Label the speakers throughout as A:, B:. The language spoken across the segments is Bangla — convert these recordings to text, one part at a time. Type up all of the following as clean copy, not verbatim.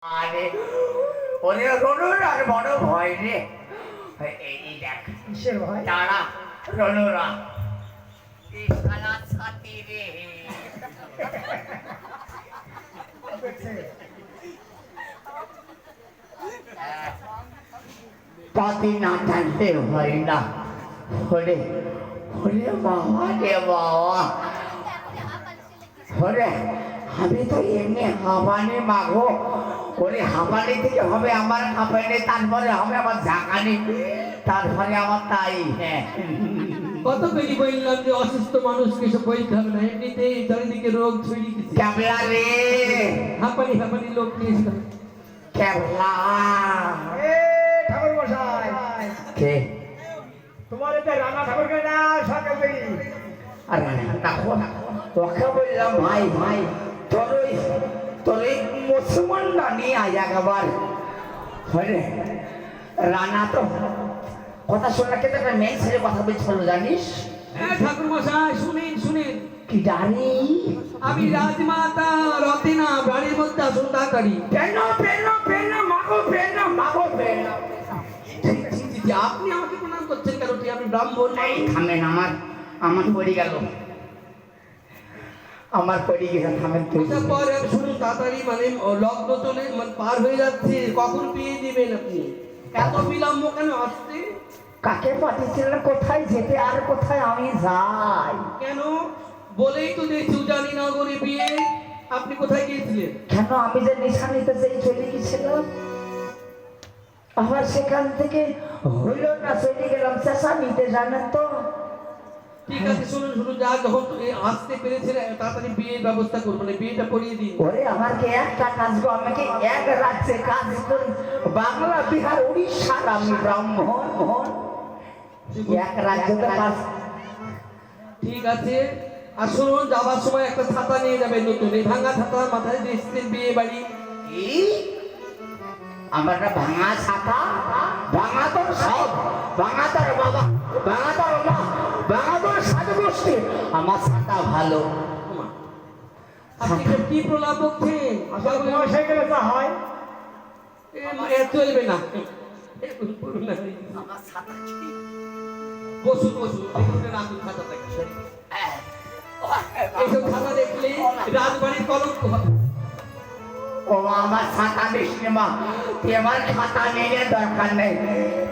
A: আরে ওরে রনুর আর বড় ভয় রে। এই দেখ
B: কিসের ভয়?
A: তারা রনুরা এই শালা ছাতি রে। পাতি না টানতে হয় না। ওরে ওরে বাবা রে বাবা, ওরে আমি তো এমনি হাঁপানি মাগো। ওরে হাঁপানি থেকে হবে আমার হাঁপানি, তারপরে হবে আমার ঝাঁকানি, তারপরে আমার তাই। হ্যাঁ
C: কত বেশি বললাম যে অসুস্থ মানুষকে সব বলতে হবে না, এমনিতেই চারিদিকে রোগ ছড়িয়ে দিচ্ছে।
A: ক্যাবলা রে,
C: হাঁপানি হাঁপানি লোক নিয়ে
A: ক্যাবলা।
B: ঠাকুর মশাই,
A: কে
B: তোমার এতে রানা ঠাকুরকে না সরকার করি।
A: আরে দেখো তোকে বললাম ভাই ভাই, তোর এই মুসলমানটা নিয়ে আয় একবার। হরে রানা তো কথা শোনা কিন্তু একটা মেয়ে ছেলে কথা বলছিল জানিস?
C: ঠাকুর মশাই শুনেন শুনেন,
A: কি জানি
C: আমি রাজমাতা রতিনা বাড়ির মধ্যে আসুন তাড়াতাড়ি।
A: পেন পেন পেন মাগো পেন মাগো পেন।
C: আপনি আমাকে প্রণাম করছেন কেন? আমি ব্রাহ্মণ।
A: এই থামেন, আমার পড়ে গেল, আমার পড়ে গেছে, থামেন তুই।
C: পরে শুনুন তাড়াতাড়ি, মানে লগ্ন চলে মানে পার হয়ে যাচ্ছে, কখন পেয়ে দিবেন আপনি? এত বিলম্ব কেন আসতে?
A: কাকে পাঠিয়েছিলেন কোথায় যেতে আর কোথায় আমি যাই?
C: কেন বলেই তো দেখছি উজানি নগরে বিয়ে। আপনি কোথায় গিয়েছিলেন?
A: কেন আমি যে নিশা নিতে চাই চলে গেছিলাম, আবার সেখান থেকে হইল না, চলে গেলাম চেষা নিতে, জানেন তো।
C: ঠিক আছে শুনুন শুনুন, যা যখন আসতে পেরেছেন তাড়াতাড়ি বিয়ের ব্যবস্থা করবো, মানে বিয়েটা করিয়ে দিন।
A: ওরে আমাকে একটা কাজ গো, আমাকে এক রাজ্যে কাজ করি, বাংলা বিহার উড়িষ্যার আমি ব্রাহ্মণ। এক রাজ্যতে কাজ।
C: ঠিক আছে, আর শুনুন যাবার সময় একটা ছাতা নিয়ে যাবেন, নতুন এই ভাঙা ছাতা মাথায় দিয়ে এসছেন বিয়ে বাড়ি।
A: কি আমার একটা ভাঙা ছাতা? ভাঙা তোর সব, ভাঙা তোর বাবা, ভাঙা তোর মা, ভাঙা তোর সাধু গোষ্ঠী, আমার ছাতা ভালো।
C: আপনি কি প্রলাপ বলছেন?
B: আসলে বয়স হয়ে গেলে যা হয়।
C: চলবে না।
A: আমার ছাতা কি?
C: বসুন বসুন, রাখুন ছাতাটাকে। এইসব ছাতা দেখলে রাজবাড়ির কলঙ্ক হবে।
A: ও আমার ছাতা দিস নে মা, তুই আমার খাতা নিয়ে দরকার নেই,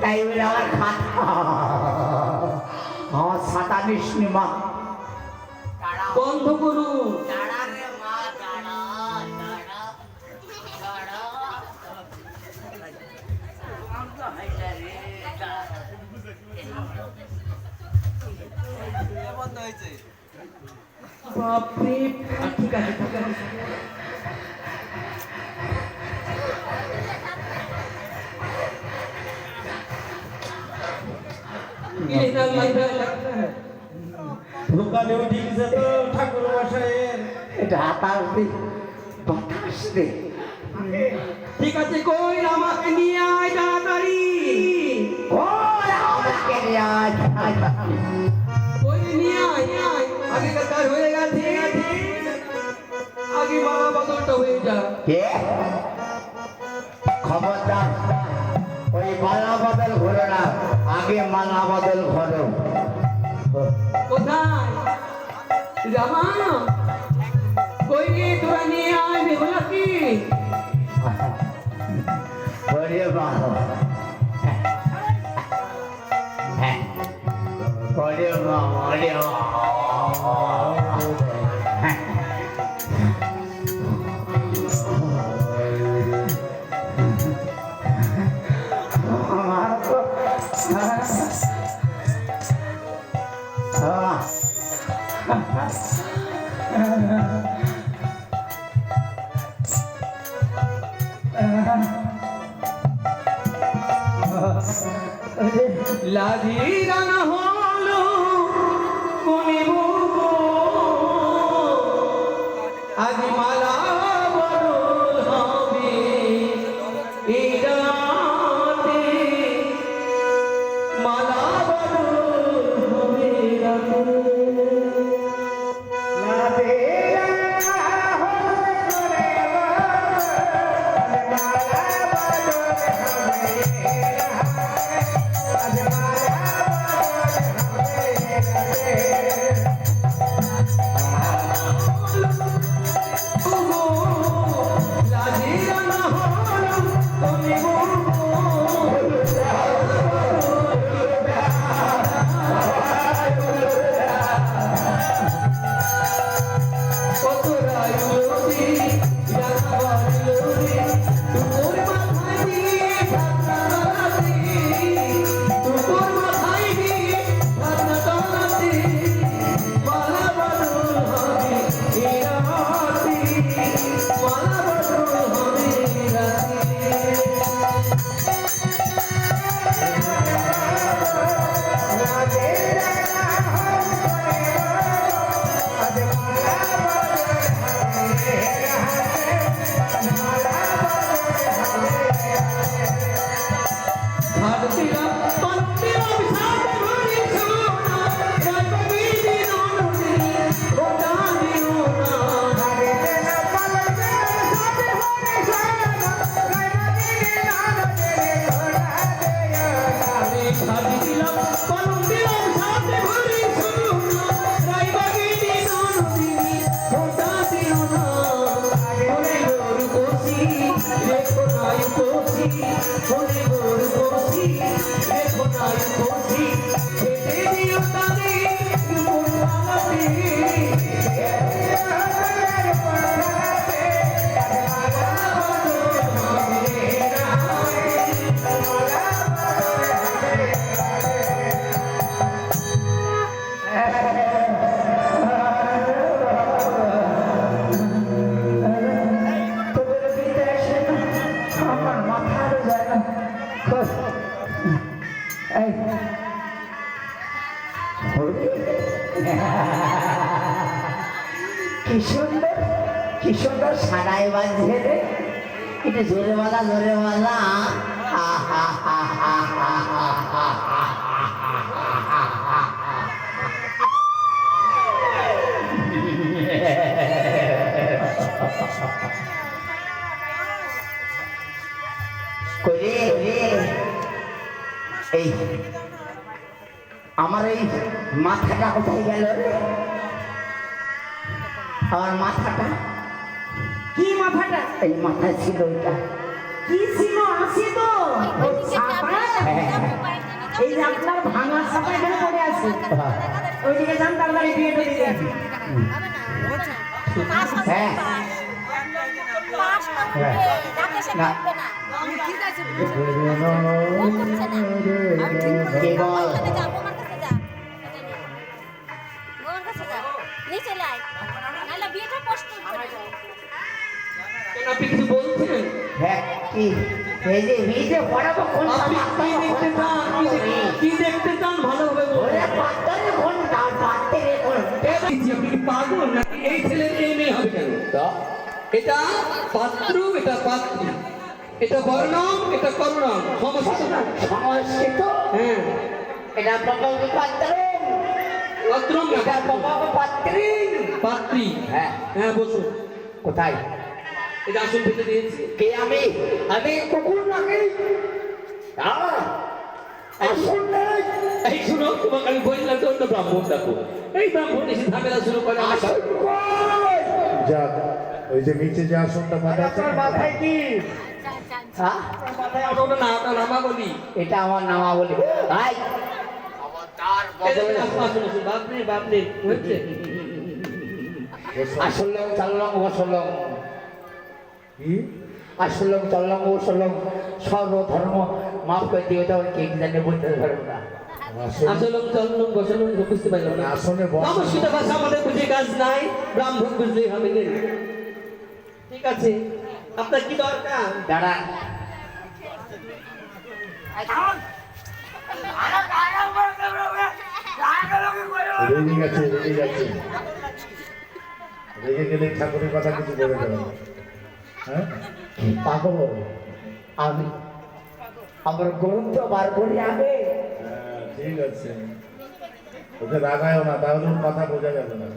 A: তাই বলে আমার খাতা, আমার ছাতা দিস নে মা।
C: বন্ধ করুন।
A: দাঁড়া রে মা, দাঁড়া দাঁড়া দাঁড়া,
C: বাপরে, ঠিক আছে ঠিক আছে।
B: দোকানে উঠে গেছে তো ঠাকুর মশাইয়ের।
A: এটা বাতাস দে, বাতাস দে।
C: ঠিক আছে, কই আমাকে নিয়ে আয় তাড়াতাড়ি।
A: ও আমাকে নিয়ে আয়, আয়।
C: কই নিয়ে আয় আয়, আগেকার কাজ হয়ে গেছে, আগে মালা বদলটা হয়ে যা।
A: কে খবরদার ওই মালা বদল ঘোরো না, আগে মালা বদল ঘোরো।
C: কোথায় রামা? কই রে, তোরা নিয়ে আয় বেহুলা কি?
A: ওরে বাবা, হ্যাঁ ওরে বাবা, ওরে বাবা, হ্যাঁ। আমার তো
C: লাজি রানা হলো কমিব আজ মালা বদল হবে এই রাতে, মালা বদল হবে রাতে।
B: রাধে রাধে হরে হরে দেখো নাই পৌঁছি মনে মোর পৌঁছি দেখো নাই পৌঁছি খেতে দিও তারে মোর বানাতে
A: তোদের বিদেশে না আমার মাথার যায় না এই কি সুন্দর সারাই বাজছে রে এটা জোরে বাজা এই আমার এই মাথাটা কোথায় গেল রে আমার মাথাটা
D: কি মাথাটা
A: এই মাথায় ছিল ওইটা
D: কি ছিল আসি তো ও ছাপা এই যে আপনার ভাঙা ছাপা এখানে পড়ে আছে ওইদিকে যান তাড়াতাড়ি বিয়েটা দিয়ে আসি
A: হ্যাঁ না কে বল
C: কেন আপনি কিছু বলছেন?
A: হ্যাঁ কি এই যে ভিজে পড়াবো কোন
C: আপনি কি দেখতে চান? কি দেখতে চান ভালোভাবে বলুন।
A: ওরে পাত্রে কোনটা পাত্রে কোনটা
C: আপনি কি পাগল নাকি? এই ছেলের এই মেয়ে হবে কেন? এটা পাত্র, এটা পাত্রী, এটা বর্ণম, এটা করুণম, সমস্যা না?
A: সংস্কৃত
C: হ্যাঁ,
A: এটা প্রকল্প পাত্র
C: পাত্রম না,
A: এটা প্রকল্প পাত্রী
C: পাত্রী।
A: হ্যাঁ
C: হ্যাঁ, বসুন।
A: কোথায়
C: এটা আসন পেতে দিয়েছি।
A: কে আমি কুকুর নাকি আসুন নাই
C: এই শুনো, তোমাকে আমি বললাম তো অন্য ব্রাহ্মণ দেখো। এই ব্রাহ্মণ এসে ঝামেলা শুরু করে।
A: আসুন কই
B: যাক ওই যে নিচে যে আসনটা বাঁধা আছে
A: আপনার মাথায় কি হ্যাঁ
C: মাথায় ওটা না, ওটা নামা বলি।
A: এটা আমার নামা বলি ভাই তার বদলে
C: বাপরে বাপরে হচ্ছে।
A: আসলং চালং বসলং
B: কি
A: আসলং চালং বসলং সর্বধর্ম মাফ করে দিও তো কে জানে বলতে পারবো না
C: আসলং চললং বসলং বুঝতে পারলাম না।
B: আসনে বস
C: সংস্কৃত ভাষা আমাদের বুঝে কাজ নাই, ব্রাহ্মণ বুঝলেই হবে না। ঠিক আছে, আপনার কি দরকার?
A: দাঁড়া
B: রেগে গেছে রেগে গেলে ঠাকুরের কথা কিছু বলে দেবে না। হ্যাঁ
A: পাগল আমি আমার গ্রন্থ বার করে আগে
B: হ্যাঁ, ঠিক আছে ওকে রাগায়ও না, তাহলে ওর কথা বোঝা যাবে না।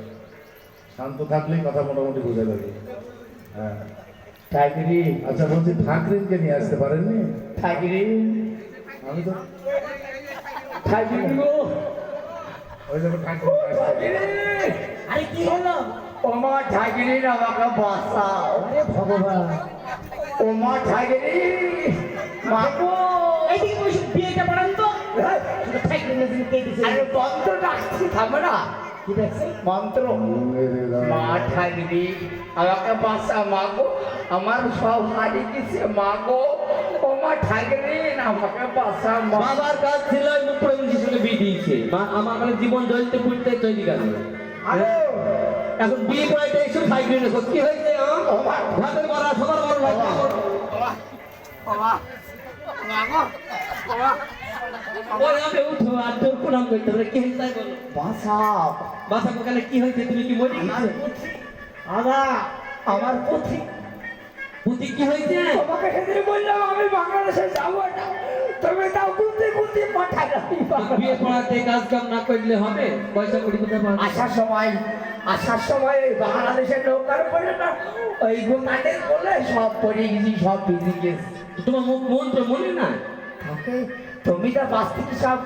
B: শান্ত থাকলেই কথা মোটামুটি বোঝা যাবে। হ্যাঁ
A: ঠাকুরি
B: আচ্ছা বলছি ঠাকরিনকে নিয়ে আসতে পারেননি?
A: ঠাকুরি
B: আমি তো
A: ঠাকুরি
B: ওই জন্য ঠাকুর
D: আরে কি হলো
A: ওমা ঠাকুরি আমাকে বাঁচাও
D: আরে ভগবান
A: ওমা ঠাকুরি মাগো
D: এইদিকে বসে বিয়েটা পড়ান তো শুধু থাকবে না দিন কে দিছে
A: আরে মন্ত্র ডাকছি থামো না
D: কি দেখছে
A: মন্ত্র মা ঠাকুরি আমাকে বাঁচা মাগো আমার সব হারিয়ে গেছে মাগো ওমা ঠাকুরি আমাকে বাঁচা মা
C: বাবার কাজ ছিল মুখ্যমন্ত্রীর সঙ্গে বিয়ে দিয়েছে। আমার মানে জীবন জ্বলতে পুড়তে তৈরি গেল। এখন বিয়ে করাইতে এসব সাইকেল কি হয়েছে? ভাতের মারা সবার বড় ভাই ওই আপে উঠো আর তোর প্রণাম করতে হবে। কি হয়েছে তাই বলো।
A: বাঁচাও
C: বাসা কোকালে কি হয়েছে? তুমি কি মরে গেছো?
A: আমার পুঁথি
C: বুদ্ধি কি হয়েছে?
A: তোমাকে সেদিন বললাম আমি বাংলাদেশে যাবো না তুমি তাও কুন্তি পাঠালে
C: বিয়ে পড়াতে কাজ কাম না করলে হবে? পয়সা করি কোথায় পাবো?
A: আসার সময় এই বাংলাদেশের নৌকার পরে না ওই গোকানের বলে সব পড়ে গেছি সব ভিজে গেছি
C: তোমার মন্ত্র মনে না?
A: থাকে তুমি তো বাস্তিক সব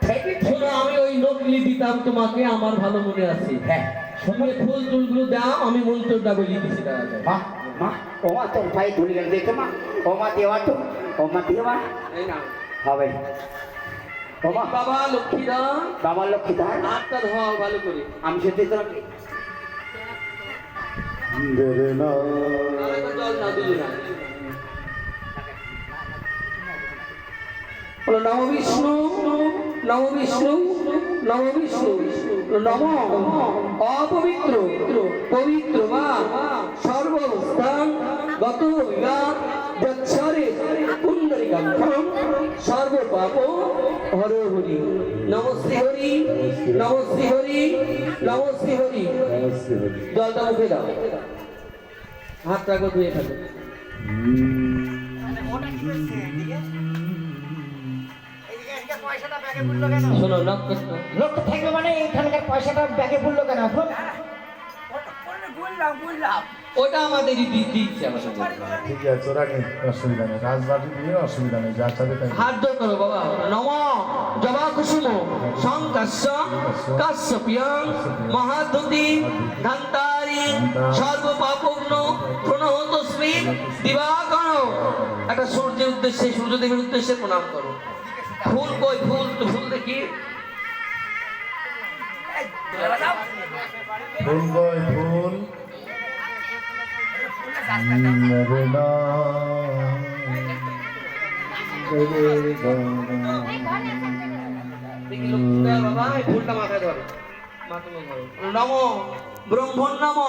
A: থেকে
C: শোনো, আমি ওই নকলি দিতাম তোমাকে, আমার ভালো মনে আছে।
A: হ্যাঁ
C: তুমি ফুল টুলগুলো দাও, আমি মন্ত্রটা বলি দিছি।
A: বাহ মা ও মা তোর ভাই ধুলি গেল দেখো মা ও মা দেওয়া তো ও মা দেওয়া
C: এই না
A: হবে ও মা
C: বাবা লক্ষ্মীদা
A: বাবা লক্ষ্মীদার
C: হাতটা ধোয়াও ভালো করে
A: আমি সেটা তো
C: আরেকবার জল না দুজনে বলো নম বিষ্ণু নম বিষ্ণু নম বিষ্ণু নম অপবিত্র পবিত্র বা সর্বস্থান গত যচ্ছরে পুণ্ডরিকাক্ষম সর্বপাপ হর হরি নমস্তে হরি নমস্তে হরি নমস্তে হরি জলটা মুখে দাও হাতটা ধুয়ে ফেলো শোনো নক্ষত্র
D: লোক তো থাকবে মানে এখানকার পয়সাটা ব্যাগে পড়লো কেন এখন
C: ওটা আমাদেরই দিচ্ছে আমাদের
E: ঠিক আছে ওরা নেই অসুবিধা নেই রাজবাড়ি নিয়ে অসুবিধা নেই যা চাবে তাই
C: হাত জোর করো বাবা নম জবা কুসুম সংকাশ্য কাশ্যপিয়ং মহাদুতি ধান্তারি সর্বপাপগ্ন প্রণহতস্মি দিবাকর একটা সূর্যের উদ্দেশ্যে সূর্যদেবের উদ্দেশ্যে প্রণাম করো ফুল কই ফুল তো ফুল দেখি
E: ফুল গয় ফুল রে না
C: দেখি লক্ষ্মীদা বাবা এই ফুলটা মাথায় ধরো মাথায় ধরো নম ব্রহ্মণ নম